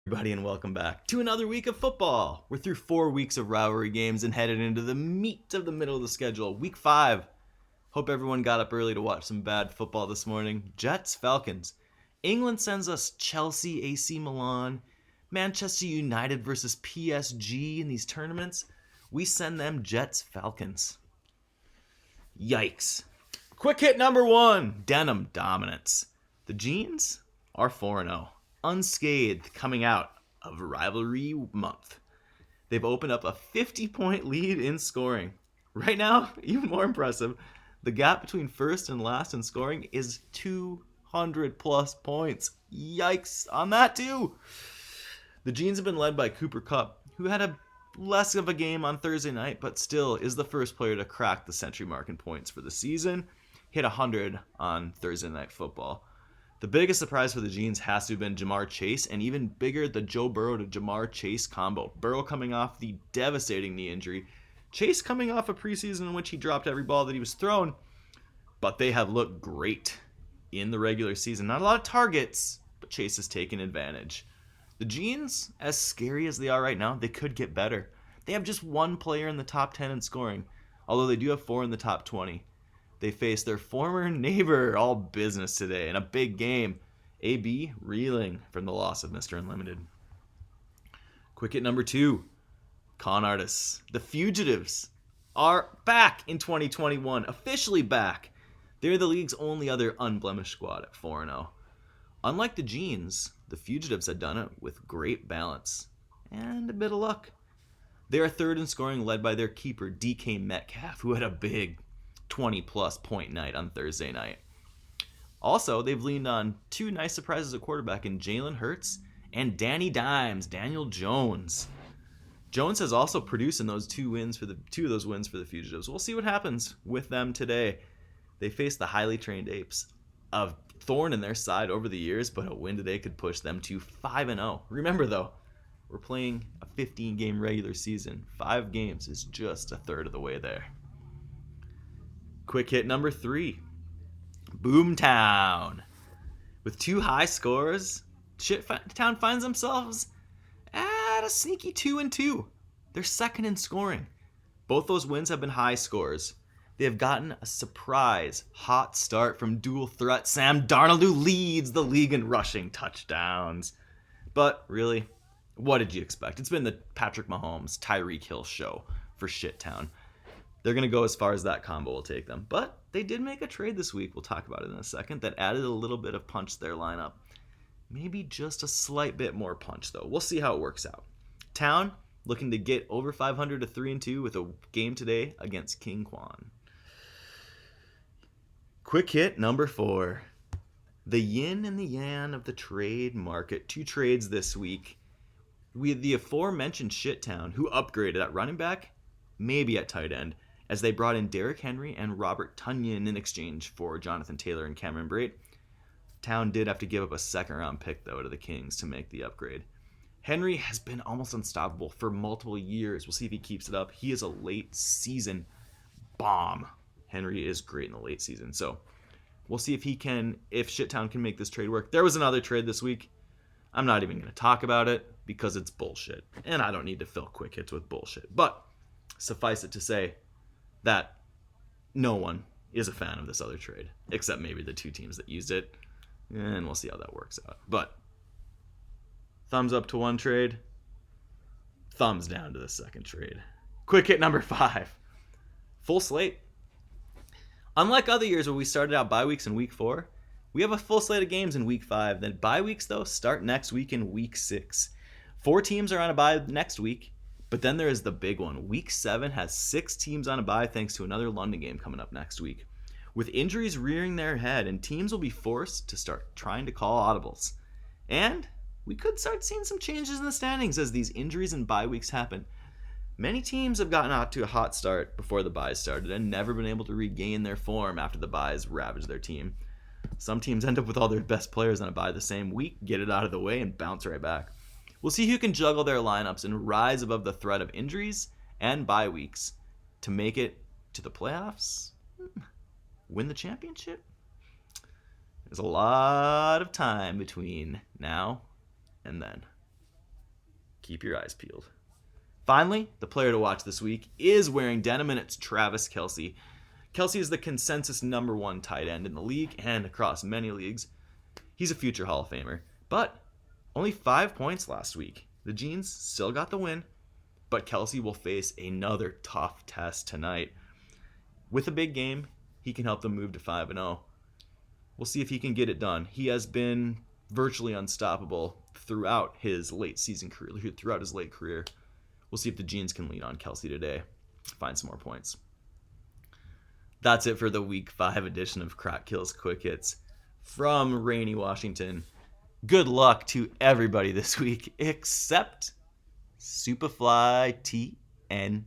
Everybody, and welcome back to another week of football. We're through 4 weeks of rivalry games and headed into the meat of the middle of the schedule, week 5. Hope everyone got up early to watch some bad football this morning. Jets, Falcons. England sends us Chelsea, AC Milan, Manchester United versus PSG in these tournaments. We send them Jets, Falcons. Yikes. Quick hit number 1, denim dominance. The Jeans are 4-0. Unscathed coming out of rivalry month. They've opened up a 50-point lead in scoring. Right now, even more impressive, the gap between first and last in scoring is 200 plus points. Yikes on that too. The Jeans have been led by Cooper Kupp, who had a less of a game on Thursday night, but still is the first player to crack the century mark in points for the season. Hit 100 on Thursday Night Football. The biggest surprise for the Jeans has to have been Jamar Chase, and even bigger, the Joe Burrow to Jamar Chase combo. Burrow coming off the devastating knee injury. Chase coming off a preseason in which he dropped every ball that he was thrown. But they have looked great in the regular season. Not a lot of targets, but Chase has taken advantage. The Jeans, as scary as they are right now, they could get better. They have just one player in the top 10 in scoring, although they do have 4 in the top 20. They face their former neighbor, all business today, in a big game. AB reeling from the loss of Mr. Unlimited. Quick hit number 2. Con artists. The Fugitives are back in 2021. Officially back. They're the league's only other unblemished squad at 4-0. Unlike the Jeans, the Fugitives had done it with great balance and a bit of luck. They are third in scoring, led by their keeper, DK Metcalf, who had a big 20-plus point night on Thursday night. Also, they've leaned on 2 nice surprises at quarterback in Jalen Hurts and Danny Dimes, Daniel Jones. Jones has also produced in those 2 of those wins for the Fugitives. We'll see what happens with them today. They face the highly trained Apes, a thorn in their side over the years, but a win today could push them to 5-0. Remember, though, we're playing a 15-game regular season. 5 games is just a third of the way there. Quick hit number 3. Boomtown. With 2 high scores, Shittown finds themselves at a sneaky 2-2. They're second in scoring. Both those wins have been high scores. They have gotten a surprise hot start from dual threat Sam Darnold, who leads the league in rushing touchdowns. But really, what did you expect? It's been the Patrick Mahomes, Tyreek Hill show for Shittown. They're going to go as far as that combo will take them. But they did make a trade this week, we'll talk about it in a second, that added a little bit of punch to their lineup. Maybe just a slight bit more punch, though. We'll see how it works out. Town looking to get over 500 to 3-2 with a game today against King Kwan. Quick hit number 4. The yin and the yang of the trade market. 2 trades this week. We had the aforementioned Shittown, who upgraded at running back, maybe at tight end, as they brought in Derrick Henry and Robert Tonyan in exchange for Jonathan Taylor and Cameron Brate. Town did have to give up a second-round pick, though, to the Kings to make the upgrade. Henry has been almost unstoppable for multiple years. We'll see if he keeps it up. He is a late-season bomb. Henry is great in the late season. So we'll see if Shittown can make this trade work. There was another trade this week. I'm not even going to talk about it because it's bullshit. And I don't need to fill quick hits with bullshit. But suffice it to say that no one is a fan of this other trade, except maybe the 2 teams that used it. And we'll see how that works out. But thumbs up to one trade, thumbs down to the second trade. Quick hit number 5. Full slate. Unlike other years where we started out bye weeks in week 4, we have a full slate of games in week 5. Then bye weeks, though, start next week in week 6. 4 teams are on a bye next week, but then there is the big one. Week 7 has 6 teams on a bye thanks to another London game coming up next week. With injuries rearing their head, and teams will be forced to start trying to call audibles. And we could start seeing some changes in the standings as these injuries and bye weeks happen. Many teams have gotten out to a hot start before the byes started and never been able to regain their form after the byes ravaged their team. Some teams end up with all their best players on a bye the same week, get it out of the way, and bounce right back. We'll see who can juggle their lineups and rise above the threat of injuries and bye weeks to make it to the playoffs, win the championship. There's a lot of time between now and then. keep your eyes peeled. Finally, the player to watch this week is wearing denim, and it's Travis Kelce. Kelce is the consensus #1 tight end in the league and across many leagues. He's a future Hall of Famer, but only 5 points last week. The Jeans still got the win, but Kelce will face another tough test tonight. With a big game, he can help them move to 5-0. We'll see if he can get it done. He has been virtually unstoppable throughout his late career. We'll see if the Jeans can lean on Kelce today, find some more points. That's it for the Week 5 edition of Croc Kills Quick Hits from rainy Washington. Good luck to everybody this week except Superfly TNT.